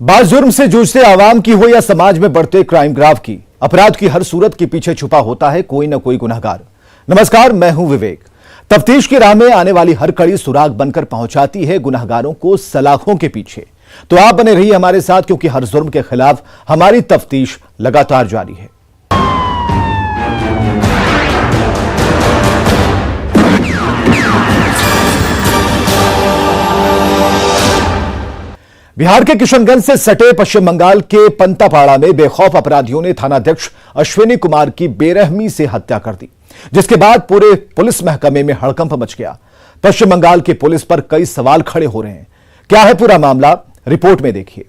बात जुर्म से जूझते आवाम की हो या समाज में बढ़ते क्राइम ग्राफ की, अपराध की हर सूरत के पीछे छुपा होता है कोई न कोई गुनहगार। नमस्कार, मैं हूं विवेक। तफ्तीश की राह में आने वाली हर कड़ी सुराग बनकर पहुंचाती है गुनहगारों को सलाखों के पीछे। तो आप बने रहिए हमारे साथ, क्योंकि हर जुर्म के खिलाफ हमारी तफ्तीश लगातार जारी है। बिहार के किशनगंज से सटे पश्चिम बंगाल के पंतापाड़ा में बेखौफ अपराधियों ने थानाध्यक्ष अश्विनी कुमार की बेरहमी से हत्या कर दी, जिसके बाद पूरे पुलिस महकमे में हड़कंप मच गया। पश्चिम बंगाल की पुलिस पर कई सवाल खड़े हो रहे हैं। क्या है पूरा मामला, रिपोर्ट में देखिए।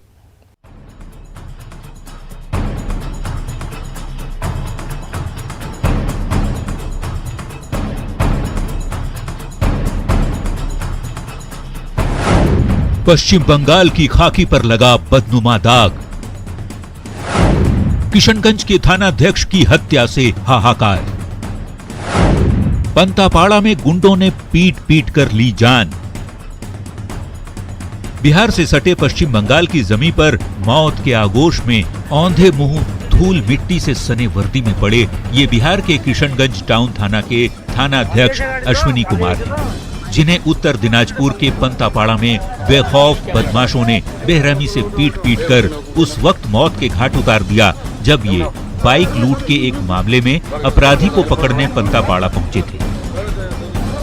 पश्चिम बंगाल की खाकी पर लगा बदनुमा दाग। किशनगंज के थानाध्यक्ष की हत्या से हाहाकार। पंतापाड़ा में गुंडों ने पीट पीट कर ली जान। बिहार से सटे पश्चिम बंगाल की जमीन पर मौत के आगोश में औंधे मुंह धूल मिट्टी से सने वर्दी में पड़े ये बिहार के किशनगंज टाउन थाना के थानाध्यक्ष अश्विनी कुमार हैं, जिन्हें उत्तर दिनाजपुर के पंतापाड़ा में बेखौफ बदमाशों ने बेरहमी से पीट पीट कर उस वक्त मौत के घाट उतार दिया जब ये बाइक लूट के एक मामले में अपराधी को पकड़ने पंतापाड़ा पहुंचे थे।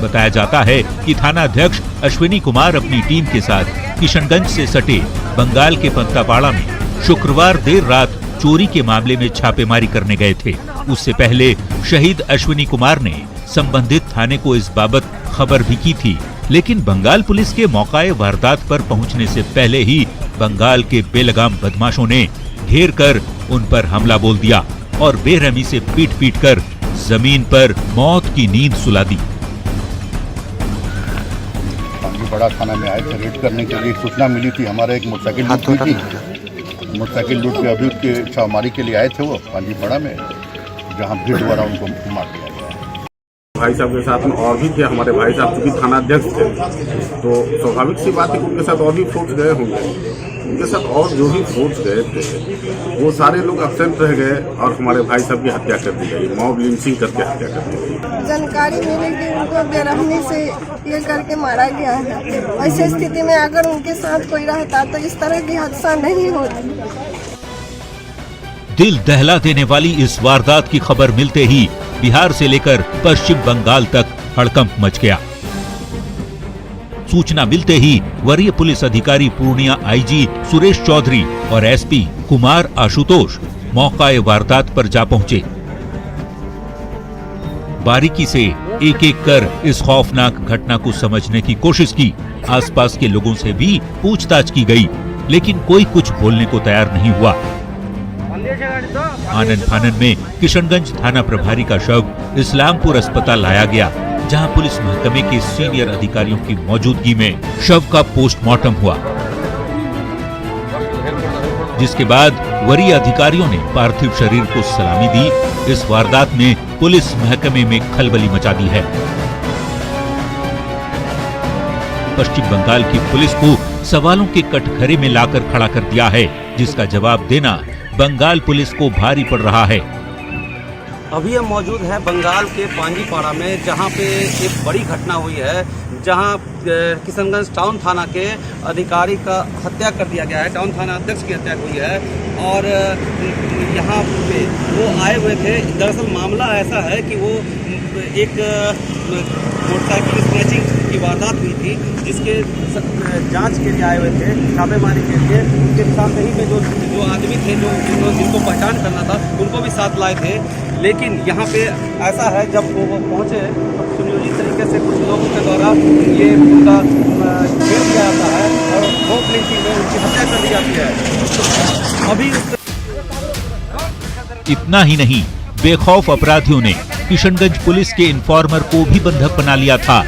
बताया जाता है कि थानाध्यक्ष अश्विनी कुमार अपनी टीम के साथ किशनगंज से सटे बंगाल के पंतापाड़ा में शुक्रवार देर रात चोरी के मामले में छापेमारी करने गए थे। उससे पहले शहीद अश्विनी कुमार ने संबंधित थाने को इस बाबत खबर भी की थी, लेकिन बंगाल पुलिस के मौकाए वारदात पर पहुंचने से पहले ही बंगाल के बेलगाम बदमाशों ने घेर कर उन पर हमला बोल दिया और बेरहमी से पीट पीट कर जमीन पर मौत की नींद सुला दी। बड़ा थाना में आए थे रेड करने के लिए। सूचना मिली थी, हमारा एक मोटरसाइकिल लूट हुई थी। मोटरसाइकिल लूट के अभियुक्त के छापेमारी के लिए आए थे वो पांजीपाड़ा में, जहाँ भीड़ द्वारा उनको मार दिया। भाई साहब के साथ में और भी थे हमारे भाई साहब, चूंकि थानाध्यक्ष थे तो स्वाभाविक सी बात है कि उनके साथ और भी फोर्स गए होंगे। उनके साथ और जो भी फोर्स गए थे वो सारे लोग एब्सेंट रह गए और हमारे भाई साहब की हत्या कर दी गई, मॉब लिंचिंग करके हत्या कर दी गई। जानकारी मिली कि उनको बेरहमी से ये करके मारा गया है। ऐसी स्थिति में अगर उनके साथ कोई रहता तो इस तरह की हादसा नहीं होती। दिल दहला देने वाली इस वारदात की खबर मिलते ही बिहार से लेकर पश्चिम बंगाल तक हड़कंप मच गया। सूचना मिलते ही वरीय पुलिस अधिकारी पूर्णिया आईजी सुरेश चौधरी और एसपी कुमार आशुतोष मौकाए वारदात पर जा पहुंचे। बारीकी से एक एक कर इस खौफनाक घटना को समझने की कोशिश की। आसपास के लोगों से भी पूछताछ की गई, लेकिन कोई कुछ बोलने को तैयार नहीं हुआ। आनन फानन में किशनगंज थाना प्रभारी का शव इस्लामपुर अस्पताल लाया गया, जहां पुलिस महकमे के सीनियर अधिकारियों की मौजूदगी में शव का पोस्टमार्टम हुआ, जिसके बाद वरीय अधिकारियों ने पार्थिव शरीर को सलामी दी। इस वारदात में पुलिस महकमे में खलबली मचा दी है। पश्चिम बंगाल की पुलिस को सवालों के कटघरे में लाकर खड़ा कर दिया है, जिसका जवाब देना बंगाल पुलिस को भारी पड़ रहा है। अभी हम मौजूद हैं बंगाल के पांजीपाड़ा में, जहां पे एक बड़ी घटना हुई है, जहां किशनगंज टाउन थाना के अधिकारी का हत्या कर दिया गया है। टाउन थाना अध्यक्ष की हत्या हुई है और यहाँ पे वो आए हुए थे। दरअसल मामला ऐसा है कि वो एक मोटरसाइकिल स्नैचिंग की वारदात हुई थी, जिसके जांच के लिए आए हुए थे, छापेमारी के लिए। उनके साथ ही में जो आदमी थे जिनको पहचान करना था, उनको भी साथ लाए थे। लेकिन यहाँ पे ऐसा है, जब वो पहुँचे तो सुनियोजित तरीके से कुछ लोगों के द्वारा ये उनका घेर दिया जाता है और मॉब लिंचिंग में उनकी हत्या कर दी जाती है। अभी इतना ही नहीं, बेखौफ अपराधियों ने किशनगंज पुलिस के इन्फॉर्मर को भी बंधक बना लिया था।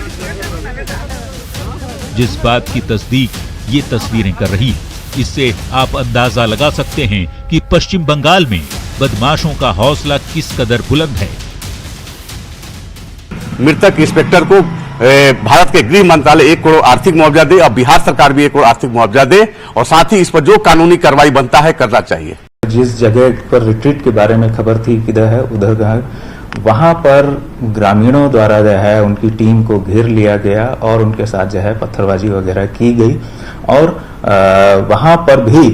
जिस बात की तस्दीक ये तस्वीरें कर रही है, इससे आप अंदाजा लगा सकते हैं कि पश्चिम बंगाल में बदमाशों का हौसला किस कदर बुलंद है। मृतक इंस्पेक्टर को भारत के गृह मंत्रालय 1 करोड़ आर्थिक मुआवजा दे और बिहार सरकार भी 1 करोड़ आर्थिक मुआवजा दे और साथ ही इस पर जो कानूनी कार्रवाई बनता है करना चाहिए। जिस जगह पर रिट्रीट के बारे में खबर थी किधर है उधर का है, वहां पर ग्रामीणों द्वारा जो है उनकी टीम को घेर लिया गया और उनके साथ जो है पत्थरबाजी वगैरह की गई और वहां पर भी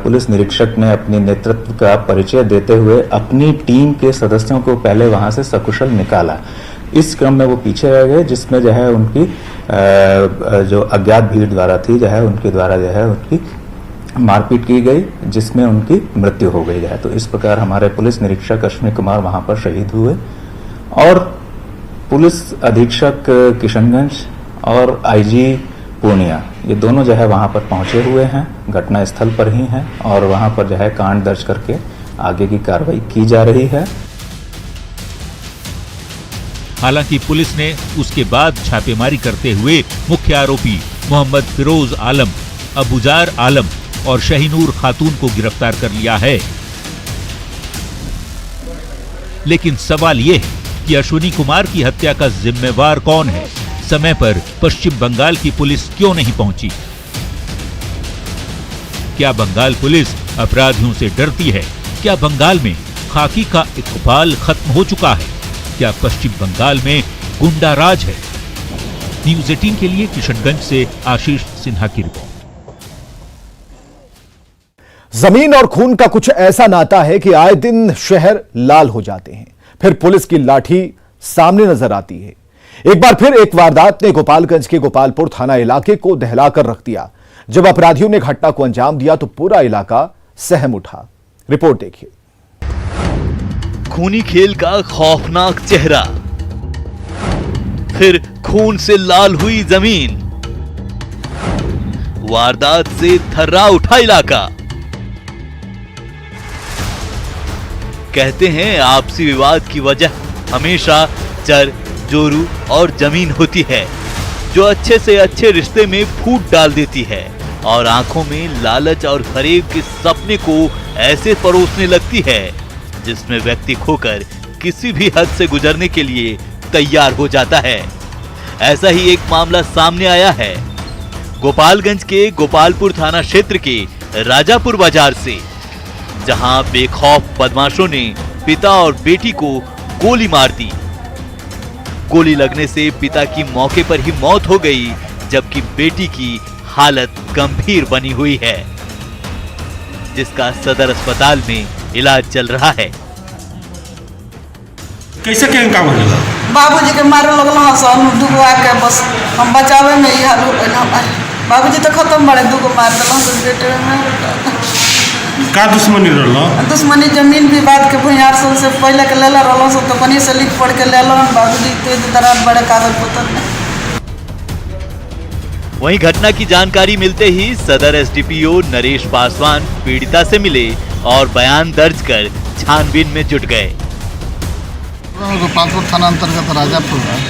पुलिस निरीक्षक ने अपने नेतृत्व का परिचय देते हुए अपनी टीम के सदस्यों को पहले वहां से सकुशल निकाला। इस क्रम में वो पीछे रह गए, जिसमें जो है उनकी जो अज्ञात भीड़ द्वारा थी जो है उनके द्वारा जो है उनकी मारपीट की गई, जिसमें उनकी मृत्यु हो गई है। तो इस प्रकार हमारे पुलिस निरीक्षक अश्विनी कुमार वहां पर शहीद हुए और पुलिस अधीक्षक किशनगंज और आईजी पूर्णिया ये दोनों जो है वहां पर पहुंचे हुए हैं, घटना स्थल पर ही हैं और वहां पर जो है कांड दर्ज करके आगे की कार्रवाई की जा रही है। हालांकि पुलिस ने उसके बाद छापेमारी करते हुए मुख्य आरोपी मोहम्मद फिरोज आलम, अबुजार आलम और शहीनूर खातून को गिरफ्तार कर लिया है। लेकिन सवाल यह है कि अश्विनी कुमार की हत्या का जिम्मेवार कौन है? समय पर पश्चिम बंगाल की पुलिस क्यों नहीं पहुंची? क्या बंगाल पुलिस अपराधियों से डरती है? क्या बंगाल में खाकी का इकबाल खत्म हो चुका है? क्या पश्चिम बंगाल में गुंडा राज है? न्यूज़ 18 के लिए किशनगंज से आशीष सिन्हा की रिपोर्ट। जमीन और खून का कुछ ऐसा नाता है कि आए दिन शहर लाल हो जाते हैं, फिर पुलिस की लाठी सामने नजर आती है। एक बार फिर एक वारदात ने गोपालगंज के गोपालपुर थाना इलाके को दहलाकर रख दिया। जब अपराधियों ने घटना को अंजाम दिया तो पूरा इलाका सहम उठा। रिपोर्ट देखिए। खूनी खेल का खौफनाक चेहरा, फिर खून से लाल हुई जमीन, वारदात से थर्रा उठा इलाका। कहते हैं आपसी विवाद की वजह हमेशा चर, जोरू और जमीन होती है, जो अच्छे से अच्छे रिश्ते में फूट डाल देती है और आंखों में लालच और फरेब के सपने को ऐसे परोसने लगती है जिसमें व्यक्ति खोकर किसी भी हद से गुजरने के लिए तैयार हो जाता है। ऐसा ही एक मामला सामने आया है गोपालगंज के गोपालपुर थाना क्षेत्र के राजापुर बाजार से, जहां बेखौफ बदमाशों ने पिता और बेटी को गोली मार दी। गोली लगने से पिता की मौके पर ही मौत हो गई, जबकि बेटी की हालत गंभीर बनी हुई है, जिसका सदर अस्पताल में इलाज चल रहा है। कैसे क्या काम होगा? बाबूजी के मारे लगल सन दुगो आके बस हम बचावे में ही हाल बाबूजी तो खत्म बड़े दुगो मार दिल बेटे में। का दुश्मनी रहलो? दुश्मनी जमीन विवाद के भुइयार से पहले के लेला रहलो सब तो कनी से लिख पढ़ के लेलो बाबूजी तेज दरार बड़े कागज पत्तर में। वहीं घटना की जानकारी मिलते ही सदर एसडीपीओ नरेश पासवान पीड़िता से मिले और बयान दर्ज कर छानबीन में जुट गए। गोपालपुर थाना अंतर्गत राजापुर में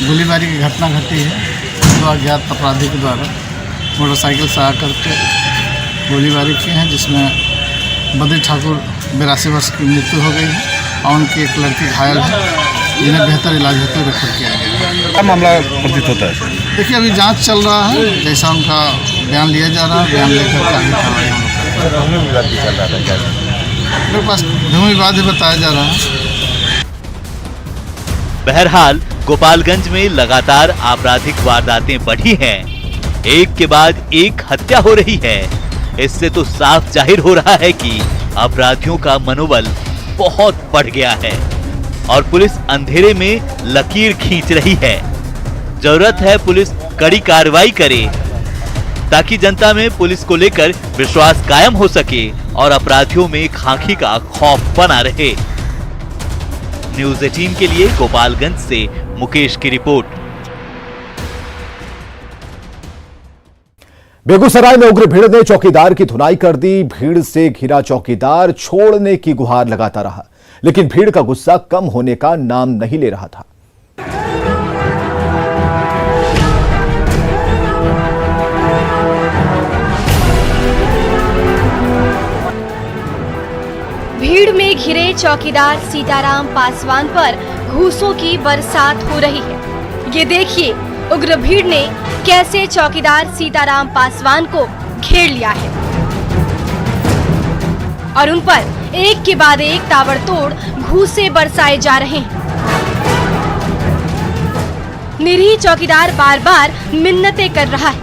गोलीबारी की घटना घटी है। दो अज्ञात अपराधी के द्वारा मोटरसाइकिल से आकर के गोलीबारी की है, जिसमें बद्री ठाकुर 82 वर्ष की मृत्यु हो गई है और उनकी एक लड़की घायल है, जिन्हें बेहतर इलाज हेतु रेफर किया गया है। क्या मामला प्रतीत होता है? देखिए अभी जांच चल रहा है, जैसा उनका बयान लिया जा रहा है, बयान लेकर के आगे कार्रवाई हम लोग मेरे पास भूमि विवाद बताया जा रहा है। बहरहाल गोपालगंज में लगातार आपराधिक वारदातें बढ़ी हैं, एक के बाद एक हत्या हो रही है। इससे तो साफ जाहिर हो रहा है कि अपराधियों का मनोबल बहुत बढ़ गया है और पुलिस अंधेरे में लकीर खींच रही है। जरूरत है पुलिस कड़ी कार्रवाई करे ताकि जनता में पुलिस को लेकर विश्वास कायम हो सके और अपराधियों में खाकी का खौफ बना रहे। न्यूज़ 18 के लिए गोपालगंज से मुकेश की रिपोर्ट। बेगूसराय में उग्र भीड़ ने चौकीदार की धुनाई कर दी। भीड़ से घिरा चौकीदार छोड़ने की गुहार लगाता रहा, लेकिन भीड़ का गुस्सा कम होने का नाम नहीं ले रहा था। भीड़ में घिरे चौकीदार सीताराम पासवान पर घूसों की बरसात हो रही है। ये देखिए उग्र भीड़ ने कैसे चौकीदार सीताराम पासवान को घेर लिया है और उन पर एक के बाद एक ताबड़तोड़ घूंसे बरसाए जा रहे हैं। निरीह चौकीदार बार बार मिन्नतें कर रहा है,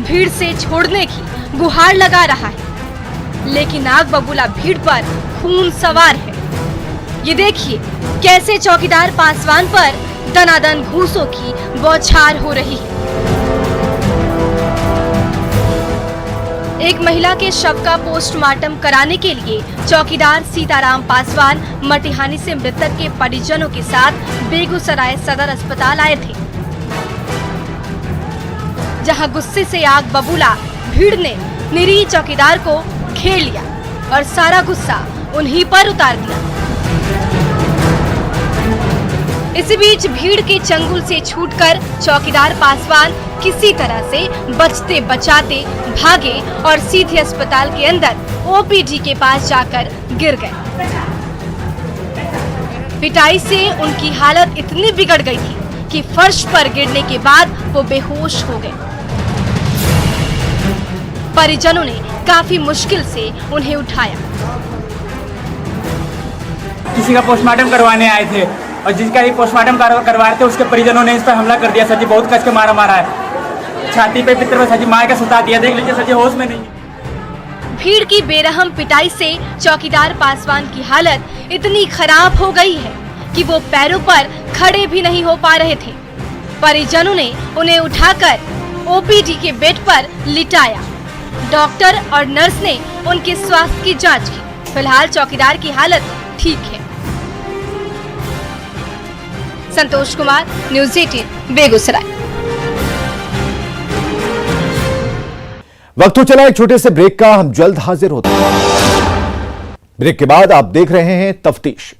भीड़ से छोड़ने की गुहार लगा रहा है, लेकिन आग बबूला भीड़ पर खून सवार है। ये देखिए कैसे चौकीदार पासवान पर दनादन घूंसों की बौछार हो रही है। एक महिला के शव का पोस्टमार्टम कराने के लिए चौकीदार सीताराम पासवान मटिहानी से मृतक के परिजनों के साथ बेगूसराय सदर अस्पताल आए थे, जहां गुस्से से आग बबूला भीड़ ने निरीह चौकीदार को घेर लिया और सारा गुस्सा उन्हीं पर उतार दिया। इसी बीच भीड़ के चंगुल से छूटकर चौकीदार पासवान किसी तरह से बचते बचाते भागे और सीधे अस्पताल के अंदर ओपीडी के पास जाकर गिर गए। पिटाई से उनकी हालत इतनी बिगड़ गई थी कि फर्श पर गिरने के बाद वो बेहोश हो गए। परिजनों ने काफी मुश्किल से उन्हें उठाया। किसी का पोस्टमार्टम करवाने आए थे और जिसका ही पोस्टमार्टम करवा रहे थे उसके परिजनों ने इस पर हमला कर दिया। सर जी बहुत कस के मारा है, छाती पे पितर में सर जी मार के सुता दिया। देख लीजिए सर जी होश में नहीं। भीड़ की बेरहम पिटाई से चौकीदार पासवान की हालत इतनी खराब हो गई है कि वो पैरों पर खड़े भी नहीं हो पा रहे थे। परिजनों ने उन्हें उठाकर ओपीडी के बेड पर लिटाया। डॉक्टर और नर्स ने उनके स्वास्थ्य की जांच की। फिलहाल चौकीदार की हालत ठीक है। संतोष कुमार, न्यूज़ 18 बेगूसराय। वक्त तो चला एक छोटे से ब्रेक का, हम जल्द हाजिर होते हैं। ब्रेक के बाद आप देख रहे हैं तफ्तीश।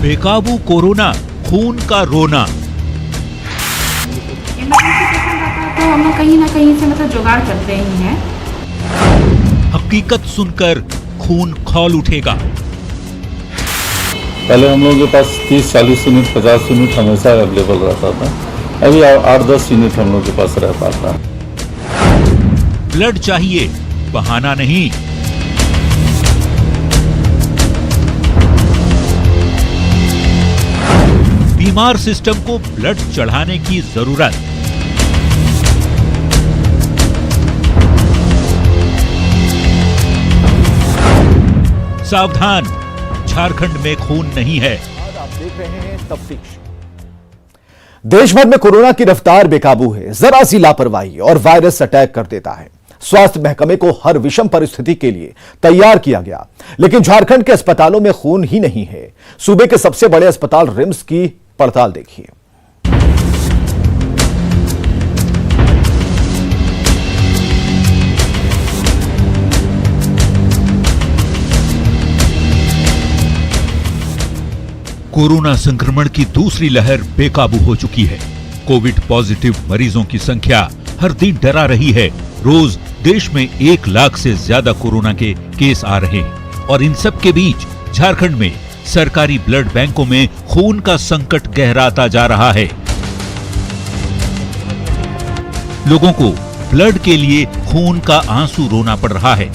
बेकाबू कोरोना, खून का रोना। तो हम लोग कहीं ना कहीं से मतलब जुगाड़ करते ही हैं। हकीकत सुनकर खून खौल उठेगा। पहले हम लोगों के पास 30-40 यूनिट 50 यूनिट हमेशा अवेलेबल रहता था, अभी 8-10 यूनिट हम लोग के पास रह पाता है। ब्लड चाहिए, बहाना नहीं। बीमार सिस्टम को ब्लड चढ़ाने की जरूरत। सावधान, झारखंड में खून नहीं है। आप देख रहे हैं तफ्तीश। देश भर में कोरोना की रफ्तार बेकाबू है। जरा सी लापरवाही और वायरस अटैक कर देता है। स्वास्थ्य महकमे को हर विषम परिस्थिति के लिए तैयार किया गया, लेकिन झारखंड के अस्पतालों में खून ही नहीं है। सूबे के सबसे बड़े अस्पताल रिम्स की पड़ताल देखिए। कोरोना संक्रमण की दूसरी लहर बेकाबू हो चुकी है। कोविड पॉजिटिव मरीजों की संख्या हर दिन डरा रही है। रोज देश में 1 लाख से ज्यादा कोरोना के केस आ रहे हैं और इन सब के बीच झारखंड में सरकारी ब्लड बैंकों में खून का संकट गहराता जा रहा है। लोगों को ब्लड के लिए खून का आंसू रोना पड़ रहा है।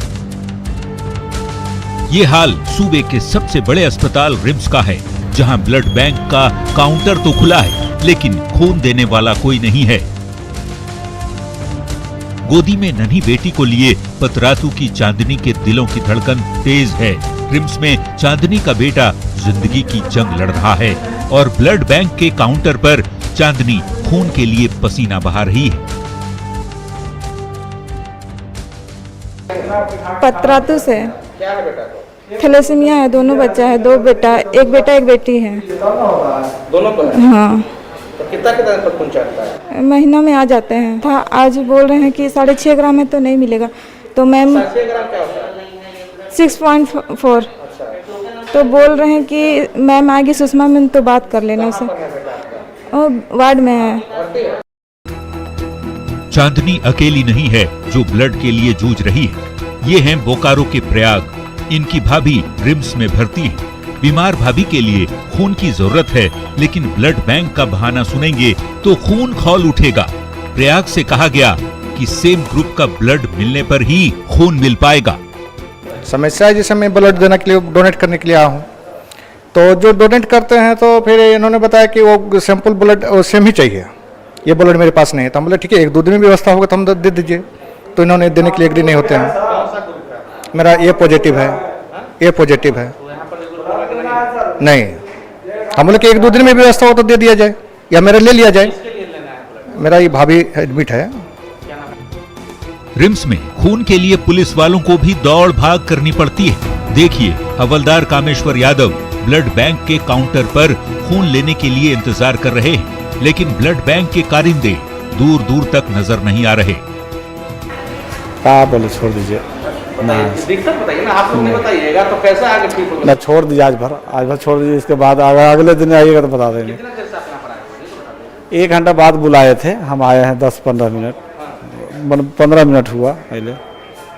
ये हाल सूबे के सबसे बड़े अस्पताल रिम्स का है, जहां ब्लड बैंक का काउंटर तो खुला है, लेकिन खून देने वाला कोई नहीं है। गोदी में नन्ही बेटी को लिए पतरातू की चांदनी के दिलों की धड़कन तेज है। रिम्स में चांदनी का बेटा जिंदगी की जंग लड़ रहा है और ब्लड बैंक के काउंटर पर चांदनी खून के लिए पसीना बहा रही है। पतरातू से थैलेसीमिया है, दोनों बच्चा है, 2 बेटा, एक बेटा एक बेटी है। दोनों पर? हाँ। तो कितना पर खून चाहता है? महीना में आ जाते हैं। था आज बोल रहे हैं कि 6.5 ग्राम में तो नहीं मिलेगा, तो मैम 6 ग्राम क्या होता है? 6.4। तो बोल रहे हैं कि मैम आएगी सुषमा मैम तो बात कर लेना उसे, वो वार्ड में है। चांदनी अकेली नहीं है जो ब्लड के लिए जूझ रही है। ये हैं बोकारो के प्रयाग। इनकी भाभी रिम्स में भर्ती है। बीमार भाभी के लिए खून की जरूरत है, लेकिन ब्लड बैंक का बहाना सुनेंगे तो खून खौल उठेगा। प्रयाग से कहा गया कि सेम ग्रुप का ब्लड मिलने पर ही खून मिल पाएगा। समस्या है जिसे मैं ब्लड देने के लिए डोनेट करने के लिए आया हूँ, तो जो डोनेट करते हैं तो फिर इन्होंने बताया कि वो सैंपल ब्लड सेम ही चाहिए, ये ब्लड मेरे पास नहीं है। तो हम बोले ठीक है, 1-2 दिन में व्यवस्था होगा तो हम दे दीजिए। तो इन्होंने देने के लिए एग्री नहीं होते हैं। मेरा ए पॉजिटिव है, ए पॉजिटिव है। नहीं, हम बोले कि 1-2 दिन में व्यवस्था हो तो दे दिया जाए या मेरा ले लिया जाए। मेरा ये भाभी एडमिट है। रिम्स में खून के लिए पुलिस वालों को भी दौड़ भाग करनी पड़ती है। देखिए, हवलदार कामेश्वर यादव ब्लड बैंक के काउंटर पर खून लेने के लिए इंतजार कर रहे हैं, लेकिन ब्लड बैंक के कारिंदे दूर दूर तक नजर नहीं आ रहे। बोले छोड़ दीजिए ना, दिक्कत बताइए ना, आप लोग नहीं बताइएगा तो कैसे आगे ठीक होगा? ना छोड़ दीजिए, आज भर छोड़ दीजिए, इसके बाद अगले दिन आइएगा तो बता देंगे। 1 घंटा बाद बुलाए थे, हम आए हैं 10-15 मिनट, 15 मिनट हुआ पहले,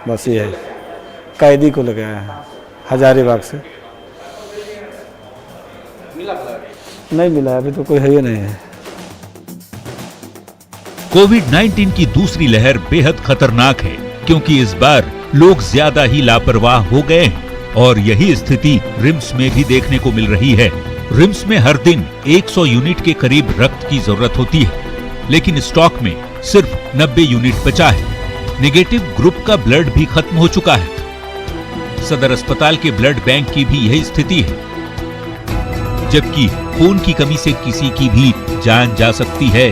बस ये है। कैदी को लेके आए हैं हजारीबाग से। नहीं मिला, अभी तो कोई है ही नहीं है। कोविड-19 की दूसरी लहर बेहद खतरनाक है, क्योंकि इस बार लोग ज्यादा ही लापरवाह हो गए हैं और यही स्थिति रिम्स में भी देखने को मिल रही है। रिम्स में हर दिन 100 यूनिट के करीब रक्त की जरूरत होती है, लेकिन स्टॉक में सिर्फ 90 यूनिट बचा है। नेगेटिव ग्रुप का ब्लड भी खत्म हो चुका है। सदर अस्पताल के ब्लड बैंक की भी यही स्थिति है, जबकि खून की कमी से किसी की भी जान जा सकती है।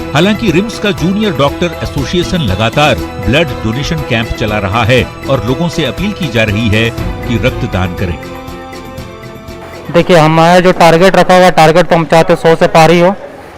हालांकि रिम्स का जूनियर डॉक्टर एसोसिएशन लगातार ब्लड डोनेशन कैंप चला रहा है और लोगों से अपील की जा रही है कि रक्तदान करें। देखिए, हमारा जो टारगेट रखा हुआ, टारगेट तो हम चाहते 100 से पार ही हो,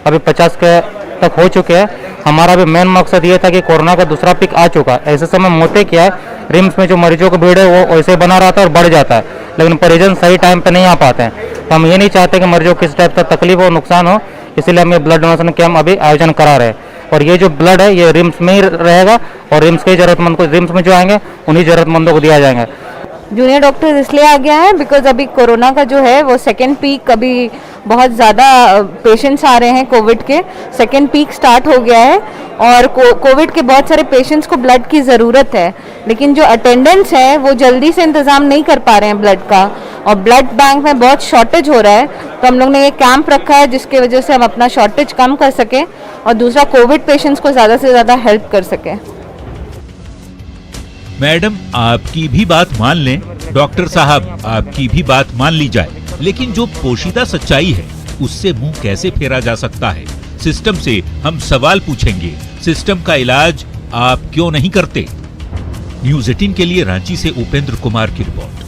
अभी 50 के तक हो चुके हैं। हमारा भी मेन मकसद ये था कि कोरोना का दूसरा पीक आ चुका है। ऐसे समय मोटे क्या है, रिम्स में जो मरीजों की भीड़ है वो वैसे बना रहता है और बढ़ जाता है, लेकिन परिजन सही टाइम पे नहीं आ पाते हैं। तो हम ये नहीं चाहते कि मरीजों को किस टाइप का तकलीफ हो, नुकसान हो, इसीलिए हम ये ब्लड डोनेशन कैंप अभी आयोजन करा रहे हैं। और ये जो ब्लड है ये रिम्स में ही रहेगा और रिम्स के जरूरतमंद को, रिम्स में जो आएंगे उन्हीं जरूरतमंदों को दिया जाएंगे। जूनियर डॉक्टर इसलिए आ गया है बिकॉज अभी कोरोना का जो है वो सेकेंड पीक, अभी बहुत ज़्यादा पेशेंट्स आ रहे हैं कोविड के, सेकेंड पीक स्टार्ट हो गया है और कोविड के बहुत सारे पेशेंट्स को ब्लड की ज़रूरत है, लेकिन जो अटेंडेंट्स है वो जल्दी से इंतज़ाम नहीं कर पा रहे हैं ब्लड का, और ब्लड बैंक में बहुत शॉर्टेज हो रहा है। तो हम लोग ने ये कैंप रखा है जिसकी वजह से हम अपना शॉर्टेज कम कर सकें और दूसरा कोविड पेशेंट्स को ज़्यादा से ज़्यादा हेल्प कर सकें। मैडम, आपकी भी बात मान लें, डॉक्टर साहब आपकी भी बात मान ली जाए, लेकिन जो पोशीदा सच्चाई है उससे मुंह कैसे फेरा जा सकता है? सिस्टम से हम सवाल पूछेंगे, सिस्टम का इलाज आप क्यों नहीं करते? न्यूज़ 18 के लिए रांची से उपेंद्र कुमार की रिपोर्ट।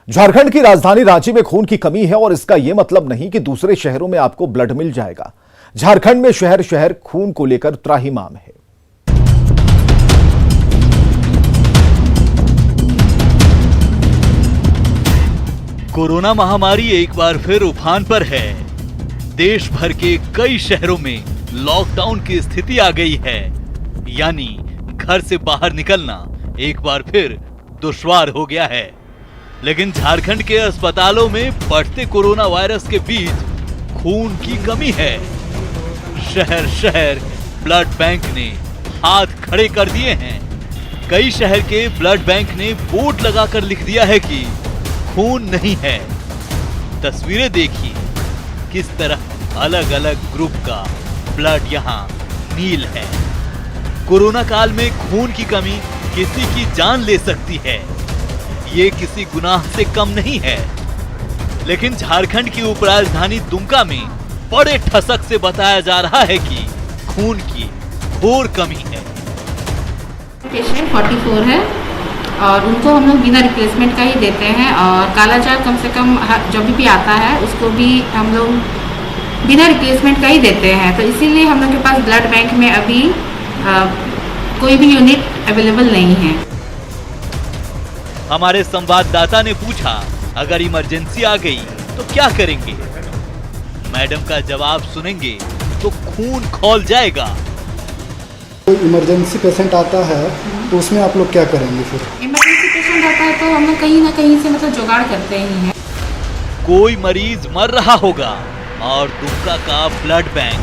झारखंड की राजधानी रांची में खून की कमी है और इसका यह मतलब नहीं कि दूसरे शहरों में आपको ब्लड मिल जाएगा। झारखंड में शहर शहर खून को लेकर त्राहिमाम है। कोरोना महामारी एक बार फिर उफान पर है। देश भर के कई शहरों में लॉकडाउन की स्थिति आ गई है, यानी घर से बाहर निकलना एक बार फिर दुश्वार हो गया है। लेकिन झारखंड के अस्पतालों में बढ़ते कोरोना वायरस के बीच खून की कमी है। शहर शहर ब्लड बैंक ने हाथ खड़े कर दिए हैं। कई शहर के ब्लड बैंक ने बोर्ड लगाकर लिख दिया है कि खून नहीं है। तस्वीरें देखिए किस तरह अलग अलग ग्रुप का ब्लड यहाँ नील है। कोरोना काल में खून की कमी किसी की जान ले सकती है, ये किसी गुनाह से कम नहीं है। लेकिन झारखंड की उपराजधानी दुमका में बड़े ठसक से बताया जा रहा है कि खून की घोर कमी है। पेशेंट 44 है और उनको हम लोग बिना रिप्लेसमेंट का ही देते हैं, और कालाजार कम से कम जब भी आता है उसको भी हम लोग बिना रिप्लेसमेंट का ही देते हैं। तो इसीलिए हम लोग के पास ब्लड बैंक में अभी कोई भी यूनिट अवेलेबल नहीं है। हमारे संवाददाता ने पूछा, अगर इमरजेंसी आ गई तो क्या करेंगे? मैडम का जवाब सुनेंगे तो खून खौल जाएगा। कोई इमरजेंसी पेशेंट आता है तो उसमें आप लोग क्या करेंगे फिर? इमरजेंसी पेशेंट आता है तो हम लोग कहीं ना कहीं से मतलब जुगाड़ करते ही हैं। कोई मरीज मर रहा होगा और दुमका का ब्लड बैंक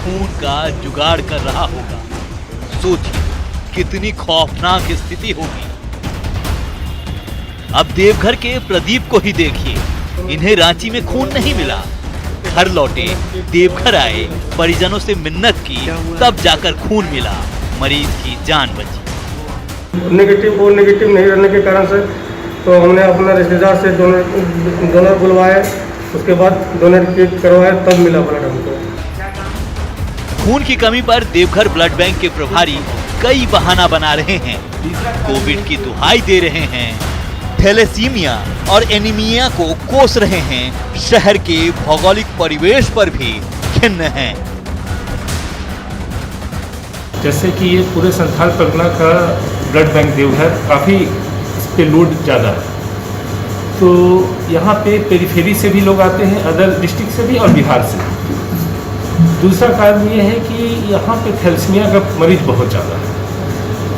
खून का जुगाड़ कर रहा होगा। सोचिए कितनी खौफनाक स्थिति होगी। अब देवघर के प्रदीप को ही देखिए, इन्हें रांची में खून नहीं मिला। घर लौटे, देवघर आए, परिजनों से मिन्नत की, तब जाकर खून मिला, मरीज की जान बची। नेगेटिव नहीं रहने के कारण से तो हमने अपना रिश्तेदार से डोनर बुलवाए, उसके बाद डोनेट करवाए, तब मिला ब्लड हमको। खून की कमी पर देवघर ब्लड बैंक के प्रभारी कई बहाना बना रहे हैं। कोविड की दुहाई दे रहे हैं, थैलेसीमिया और एनीमिया को कोस रहे हैं, शहर के भौगोलिक परिवेश पर भी खिन्न हैं। जैसे कि ये पूरे संथाल परगना का ब्लड बैंक देवघर, काफ़ी इस पे लोड ज़्यादा है, तो यहाँ पे पेरीफेरी से भी लोग आते हैं, अदर डिस्ट्रिक्ट से भी और बिहार से। दूसरा कारण ये है कि यहाँ पे थैलेसीमिया का मरीज बहुत ज़्यादा है,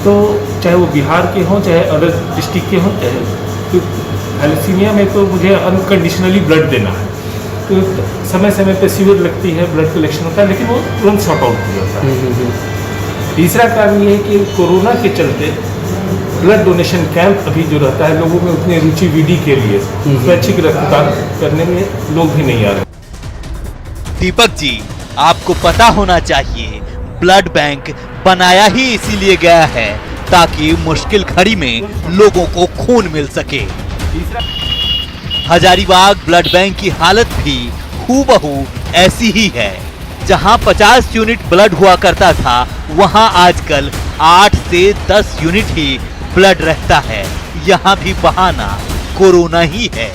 तो चाहे वो बिहार के हों चाहे अदर डिस्ट्रिक्ट के हों, चाहे तो थैलेसीमिया में तो मुझे अनकंडीशनली ब्लड देना है, तो समय समय पे शिविर लगती है, ब्लड कलेक्शन होता है, लेकिन वो तुरंत शॉर्ट आउट हो जाता है। तीसरा कारण ये है कि कोरोना के चलते ब्लड डोनेशन कैंप अभी जो रहता है, लोगों में उतनी रुचि विधि के लिए स्वैच्छिक रक्तदान करने में लोग भी नहीं आ रहे। दीपक जी, आपको पता होना चाहिए, ब्लड बैंक बनाया ही इसीलिए गया है ताकि मुश्किल घड़ी में लोगों को खून मिल सके। हजारीबाग ब्लड बैंक की हालत भी हूबहू ऐसी ही है। जहां 50 यूनिट ब्लड हुआ करता था, वहां आजकल 8 से 10 यूनिट ही ब्लड रहता है। यहां भी बहाना कोरोना ही है।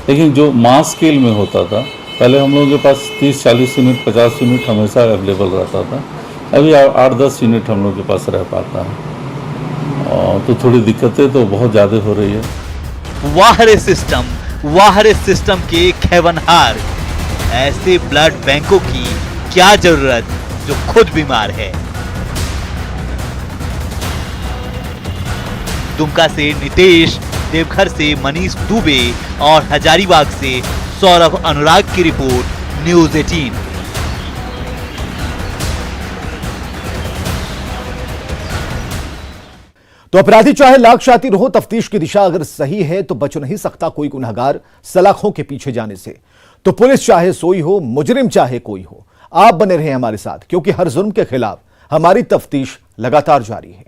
लेकिन जो मास स्केल में होता था, पहले हम लोगों के पास 30-40 यूनिट 50 यूनिट हमेशा अवेलेबल रहता था। अभी 8-10 यूनिट हम लोग के पास रह पाता है, तो थोड़ी दिक्कतें तो बहुत ज़्यादा हो रही है। वाह रे सिस्टम के खैवनहार। ऐसे ब्लड बैंकों की क्या जरूरत जो खुद बीमार है। दुमका से नितेश, देवघर से मनीष दुबे और हजारीबाग से सौरभ अनुराग की रिपोर्ट, न्यूज़ 18। तो अपराधी चाहे लाख शातिर हो, तफ्तीश की दिशा अगर सही है तो बच नहीं सकता कोई गुनहगार सलाखों के पीछे जाने से। तो पुलिस चाहे सोई हो, मुजरिम चाहे कोई हो, आप बने रहे हमारे साथ, क्योंकि हर जुर्म के खिलाफ हमारी तफ्तीश लगातार जारी है।